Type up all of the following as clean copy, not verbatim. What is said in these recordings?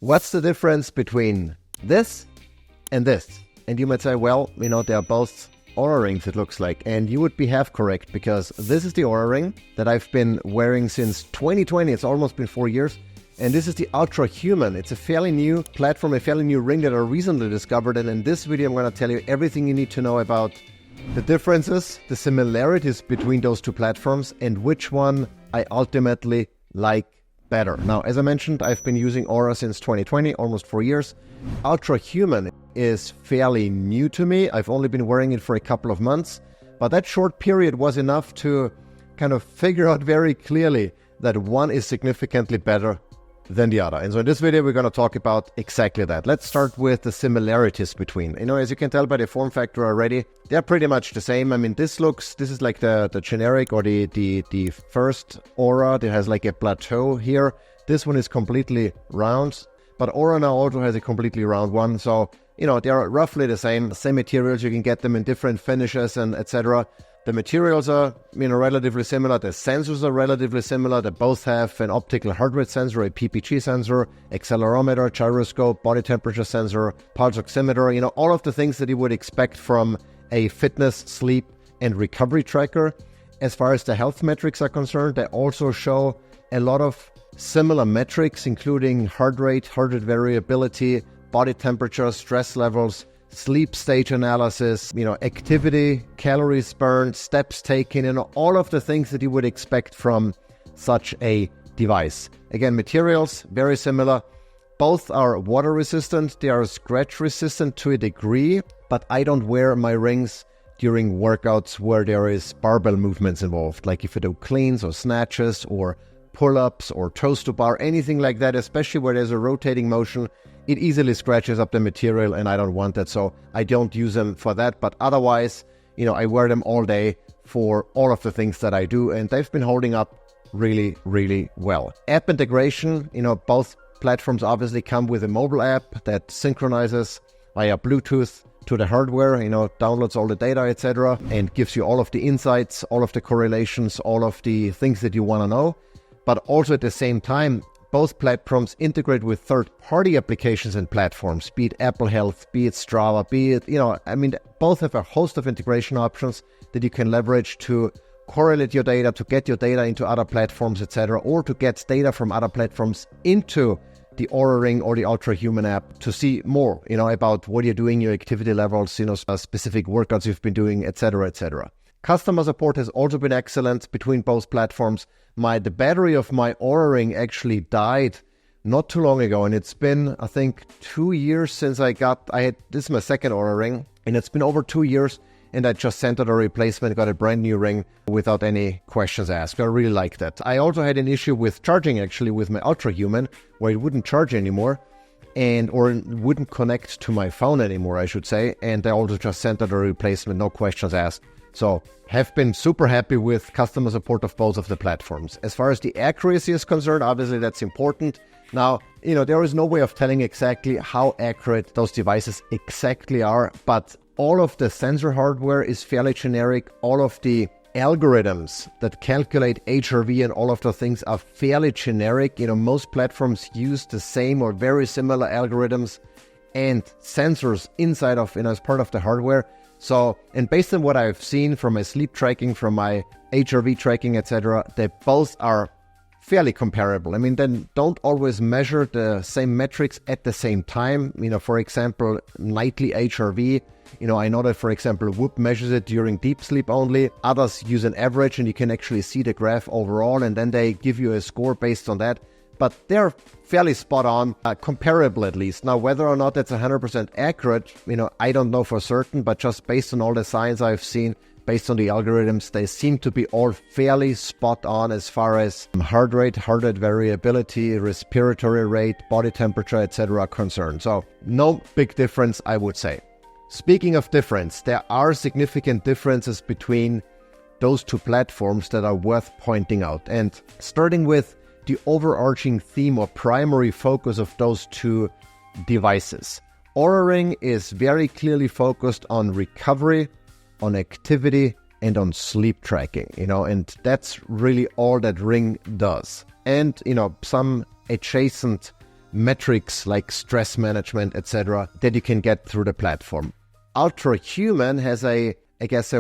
What's the difference between this and this? And you might say, well, they are both Oura Rings, it looks like. And you would be half correct, because this is the Oura Ring that I've been wearing since 2020. It's almost been 4 years. And this is the Ultrahuman. It's a fairly new platform, a fairly new ring that I recently discovered. And in this video, I'm going to tell you everything you need to know about the differences, the similarities between those two platforms, and which one I ultimately like better. Now, as I mentioned, I've been using Oura since 2020, almost 4 years. Ultrahuman is fairly new to me. I've only been wearing it for a couple of months, but that short period was enough to kind of figure out very clearly that one is significantly better than the other. And so in this video, we're going to talk about exactly that. Let's start with the similarities between. As you can tell by the form factor already, they're pretty much the same. I mean, this is like the generic or the first Oura that has like a plateau here. This one is completely round, but Oura now also has a completely round one. So, they are roughly the same materials. You can get them in different finishes and etc. The materials are, relatively similar. The sensors are relatively similar. They both have an optical heart rate sensor, a PPG sensor, accelerometer, gyroscope, body temperature sensor, pulse oximeter, all of the things that you would expect from a fitness, sleep, and recovery tracker. As far as the health metrics are concerned, they also show a lot of similar metrics, including heart rate variability, body temperature, stress levels, sleep stage analysis, activity, calories burned, steps taken, and all of the things that you would expect from such a device. Again, materials, very similar. Both are water resistant. They are scratch resistant to a degree, but I don't wear my rings during workouts where there is barbell movements involved, like if you do cleans or snatches or pull-ups or toes to bar, anything like that, especially where there's a rotating motion. It easily scratches up the material, and I don't want that, so I don't use them for that. But otherwise, I wear them all day for all of the things that I do, and they've been holding up really, really well. App integration, both platforms obviously come with a mobile app that synchronizes via Bluetooth to the hardware, downloads all the data, etc., and gives you all of the insights, all of the correlations, all of the things that you want to know. But also at the same time, both platforms integrate with third-party applications and platforms, be it Apple Health, be it Strava, be it, both have a host of integration options that you can leverage to correlate your data, to get your data into other platforms, etc., or to get data from other platforms into the Oura Ring or the Ultrahuman app to see more, about what you're doing, your activity levels, specific workouts you've been doing, etc., etc. Customer support has also been excellent between both platforms. The battery of my Oura Ring actually died not too long ago, and it's been, I think, 2 years since this is my second Oura Ring, and it's been over 2 years, and I just sent out a replacement, got a brand new ring without any questions asked. I really like that. I also had an issue with charging, actually, with my Ultrahuman, where it wouldn't charge anymore, or it wouldn't connect to my phone anymore, I should say, and I also just sent out a replacement, no questions asked. So, have been super happy with customer support of both of the platforms. As far as the accuracy is concerned, obviously that's important. Now, there is no way of telling exactly how accurate those devices exactly are, but all of the sensor hardware is fairly generic. All of the algorithms that calculate HRV and all of the things are fairly generic. Most platforms use the same or very similar algorithms and sensors inside of, as part of the hardware. So, and based on what I've seen from my sleep tracking, from my HRV tracking, etc., they both are fairly comparable. They don't always measure the same metrics at the same time. For example, nightly HRV, I know that, for example, Whoop measures it during deep sleep only. Others use an average, and you can actually see the graph overall, and then they give you a score based on that. But they're fairly spot on, comparable at least. Now, whether or not that's 100% accurate, I don't know for certain, but just based on all the science I've seen, based on the algorithms, they seem to be all fairly spot on as far as heart rate variability, respiratory rate, body temperature, etc. are concerned. So, no big difference, I would say. Speaking of difference, there are significant differences between those two platforms that are worth pointing out. And starting with the overarching theme or primary focus of those two devices. Oura Ring is very clearly focused on recovery, on activity, and on sleep tracking, and that's really all that Ring does. And, some adjacent metrics like stress management, etc., that you can get through the platform. Ultrahuman has a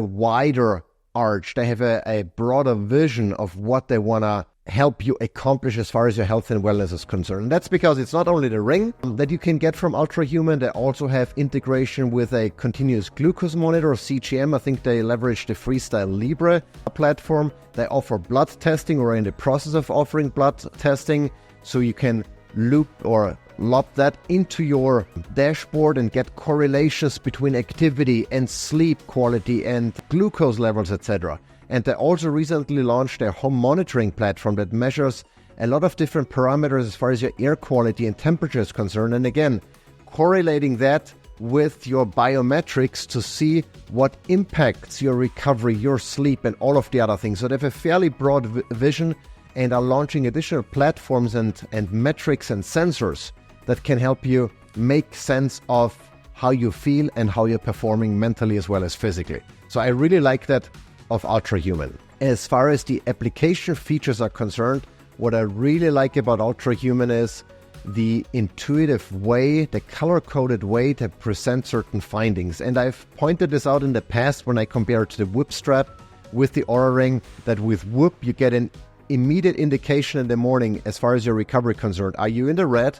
wider arch. They have a broader vision of what they want to help you accomplish as far as your health and wellness is concerned. And that's because it's not only the ring that you can get from Ultrahuman, they also have integration with a continuous glucose monitor, or CGM. I think they leverage the Freestyle Libre platform. They offer blood testing, or are in the process of offering blood testing, so you can loop or lob that into your dashboard and get correlations between activity and sleep quality and glucose levels, etc. And they also recently launched their home monitoring platform that measures a lot of different parameters as far as your air quality and temperature is concerned. And again, correlating that with your biometrics to see what impacts your recovery, your sleep, and all of the other things. So they have a fairly broad vision and are launching additional platforms and metrics and sensors that can help you make sense of how you feel and how you're performing mentally as well as physically. So I really like that of Ultrahuman. As far as the application features are concerned, what I really like about Ultrahuman is the intuitive way, the color-coded way to present certain findings. And I've pointed this out in the past when I compared to the Whoop strap with the Oura Ring, that with Whoop you get an immediate indication in the morning as far as your recovery concerned. Are you in the red?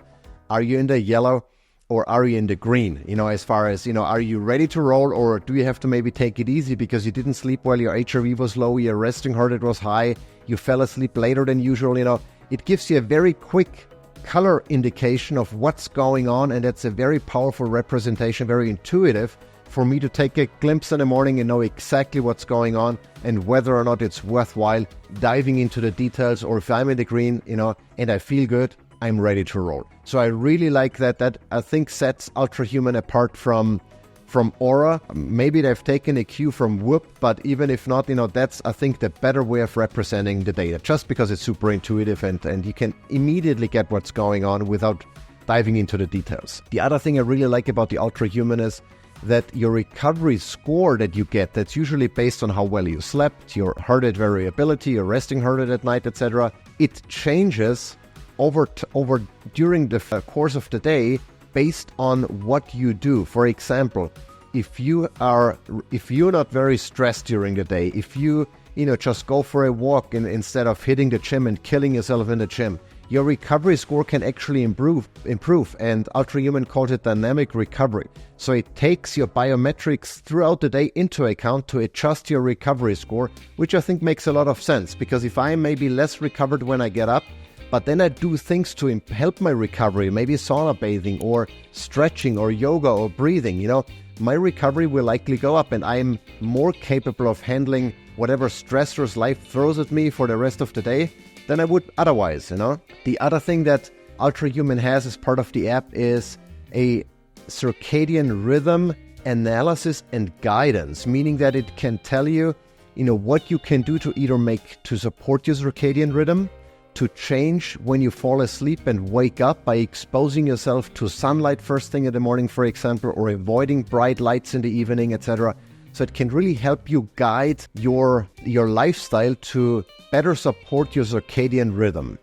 Are you in the yellow? Or are you in the green? As far as, are you ready to roll, or do you have to maybe take it easy because you didn't sleep well, your HRV was low, your resting heart rate was high, you fell asleep later than usual, It gives you a very quick color indication of what's going on, and that's a very powerful representation, very intuitive for me to take a glimpse in the morning and know exactly what's going on and whether or not it's worthwhile diving into the details, or if I'm in the green, and I feel good, I'm ready to roll. So I really like that. That I think sets Ultrahuman apart from Oura. Maybe they've taken a cue from Whoop, but even if not, that's, I think, the better way of representing the data, just because it's super intuitive and you can immediately get what's going on without diving into the details. The other thing I really like about the Ultrahuman is that your recovery score that you get, that's usually based on how well you slept, your heart rate variability, your resting heart rate at night, etc. It changes over during the course of the day based on what you do. For example, if you're not very stressed during the day, if you just go for a walk instead of hitting the gym and killing yourself in the gym, your recovery score can actually improve, and Ultrahuman calls it dynamic recovery. So it takes your biometrics throughout the day into account to adjust your recovery score, which I think makes a lot of sense, because if I may be less recovered when I get up, but then I do things to help my recovery, maybe sauna bathing or stretching or yoga or breathing, my recovery will likely go up, and I'm more capable of handling whatever stressors life throws at me for the rest of the day than I would otherwise, The other thing that Ultrahuman has as part of the app is a circadian rhythm analysis and guidance, meaning that it can tell you, what you can do to support your circadian rhythm, to change when you fall asleep and wake up by exposing yourself to sunlight first thing in the morning, for example, or avoiding bright lights in the evening, etc. So it can really help you guide your lifestyle to better support your circadian rhythm.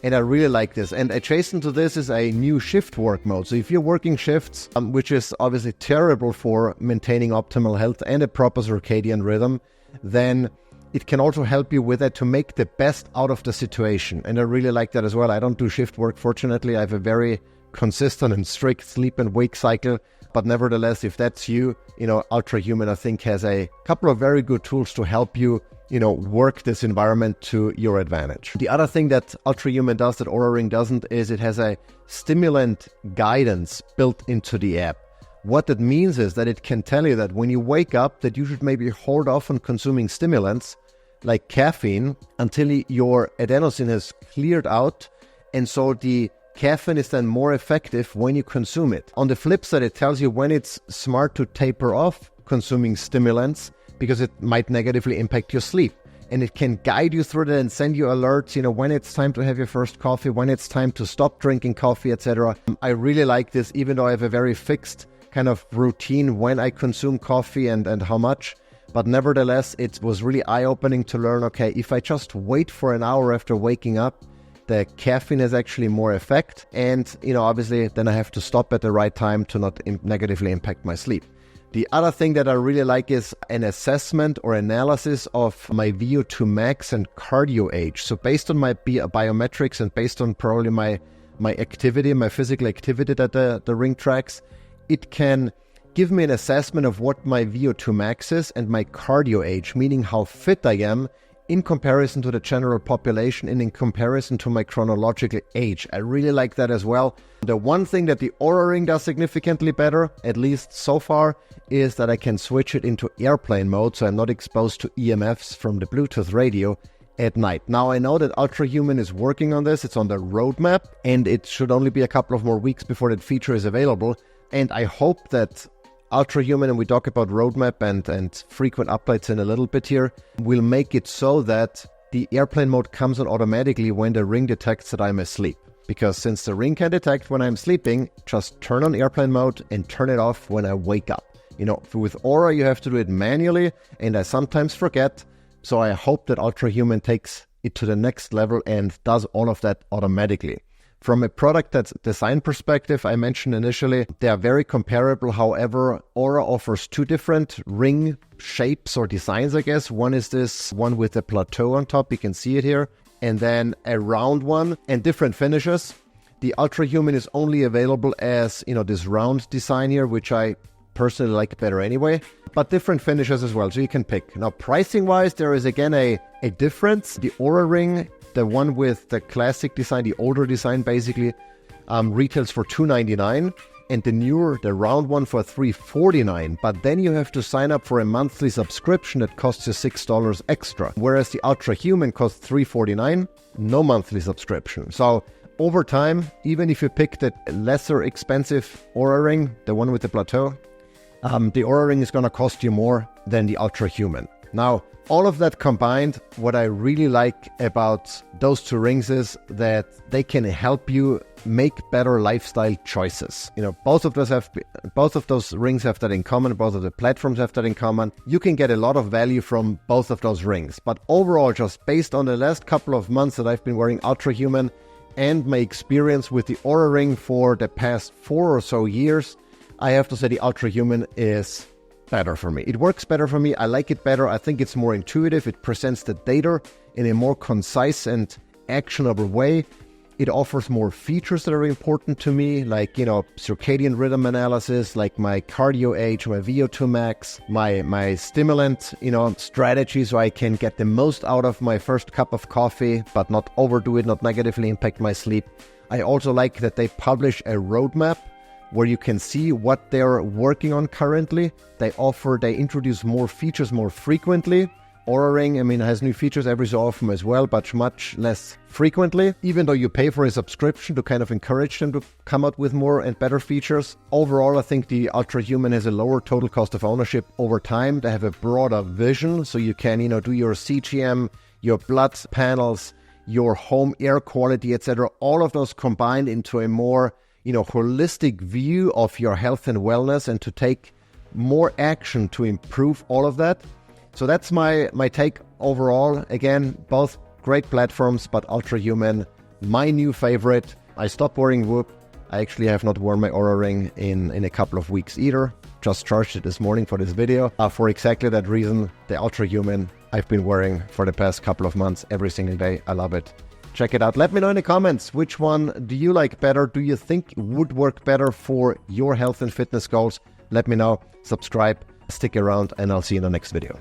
And I really like this. And adjacent to this is a new shift work mode. So if you're working shifts, which is obviously terrible for maintaining optimal health and a proper circadian rhythm, then it can also help you with that to make the best out of the situation. And I really like that as well. I don't do shift work, fortunately. I have a very consistent and strict sleep and wake cycle. But nevertheless, if that's you, Ultrahuman, I think, has a couple of very good tools to help you, work this environment to your advantage. The other thing that Ultrahuman does that Oura Ring doesn't is it has a stimulant guidance built into the app. What that means is that it can tell you that when you wake up, that you should maybe hold off on consuming stimulants like caffeine until your adenosine has cleared out, and so the caffeine is then more effective when you consume it. On the flip side, it tells you when it's smart to taper off consuming stimulants because it might negatively impact your sleep. And it can guide you through that and send you alerts, when it's time to have your first coffee, when it's time to stop drinking coffee, etc. I really like this, even though I have a very fixed kind of routine when I consume coffee and how much. But nevertheless, it was really eye-opening to learn, okay, if I just wait for an hour after waking up, the caffeine has actually more effect. And, obviously then I have to stop at the right time to not negatively impact my sleep. The other thing that I really like is an assessment or analysis of my VO2 max and cardio age. So based on my biometrics and based on probably my activity, my physical activity that the ring tracks, it can give me an assessment of what my VO2 max is and my cardio age, meaning how fit I am in comparison to the general population and in comparison to my chronological age. I really like that as well. The one thing that the Oura Ring does significantly better, at least so far, is that I can switch it into airplane mode, so I'm not exposed to EMFs from the Bluetooth radio at night. Now, I know that Ultrahuman is working on this. It's on the roadmap, and it should only be a couple of more weeks before that feature is available. And I hope that Ultrahuman, and we talk about roadmap and frequent updates in a little bit here, will make it so that the airplane mode comes on automatically when the ring detects that I'm asleep. Because since the ring can detect when I'm sleeping, just turn on airplane mode and turn it off when I wake up. With Oura, you have to do it manually, and I sometimes forget. So I hope that Ultrahuman takes it to the next level and does all of that automatically. From a product that's design perspective, I mentioned initially, they are very comparable. However, Oura offers two different ring shapes or designs, I guess. One is this one with a plateau on top. You can see it here. And then a round one and different finishes. The Ultrahuman is only available as, this round design here, which I personally like better anyway, but different finishes as well. So you can pick. Now, pricing wise, there is again a difference. The Oura Ring, the one with the classic design, the older design basically, retails for $299, and the round one for $349. But then you have to sign up for a monthly subscription that costs you $6 extra. Whereas the Ultrahuman costs $349, no monthly subscription. So over time, even if you pick the lesser expensive Oura Ring, the one with the plateau, the Oura Ring is going to cost you more than the Ultrahuman. Now, all of that combined, what I really like about those two rings is that they can help you make better lifestyle choices. Both of those rings have that in common. Both of the platforms have that in common. You can get a lot of value from both of those rings. But overall, just based on the last couple of months that I've been wearing Ultrahuman and my experience with the Oura Ring for the past 4 or so years, I have to say the Ultrahuman is better for me. It works better for me. I like it better. I think it's more intuitive. It presents the data in a more concise and actionable way. It offers more features that are important to me, like, circadian rhythm analysis, like my cardio age, my VO2 max, my stimulant, strategy, so I can get the most out of my first cup of coffee, but not overdo it, not negatively impact my sleep. I also like that they publish a roadmap where you can see what they're working on currently. They introduce more features more frequently. Oura Ring, has new features every so often as well, but much less frequently, even though you pay for a subscription to kind of encourage them to come out with more and better features. Overall, I think the Ultrahuman has a lower total cost of ownership over time. They have a broader vision, so you can, do your CGM, your blood panels, your home air quality, etc. All of those combined into a more holistic view of your health and wellness, and to take more action to improve all of that. So that's my take overall. Again, both great platforms, but Ultrahuman, my new favorite. I stopped wearing Whoop. I actually have not worn my Oura Ring in a couple of weeks either. Just charged it this morning for this video. For exactly that reason, the Ultrahuman I've been wearing for the past couple of months every single day. I love it. Check it out. Let me know in the comments, which one do you like better? Do you think would work better for your health and fitness goals? Let me know. Subscribe, stick around, and I'll see you in the next video.